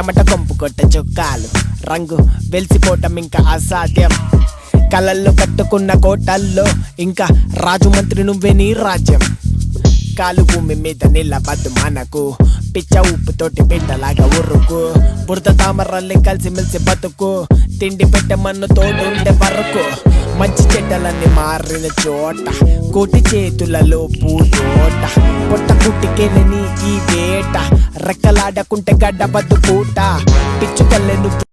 చెమట కొంపు కొట్ట చొక్కాలు రంగు వెలిసిపోవటం ఇంకా అసాధ్యం. కలల్లో కట్టుకున్న కోటల్లో ఇంకా రాజు మంత్రి నువ్వే నీ రాజ్యం. కాలు భూమి మీద నిలబద్దు మనకు పిచ్చ ఉప్పుతోటి బిడ్డలాగా ఉరుకు. బురద తామరల్లి కలిసి మెలిసి బతుకు. తిండి పెట్టమన్ను తోడుండే వరకు. మంచి చెడ్డలన్నీ మారిన చోట కోటి చేతులలో పూతోట. పొట్ట పుట్టికెళ్ళని ఈ వేట రెక్కలాడకుంటే గడ్డబద్దు పూట. పిచ్చుకల్లె నువ్వు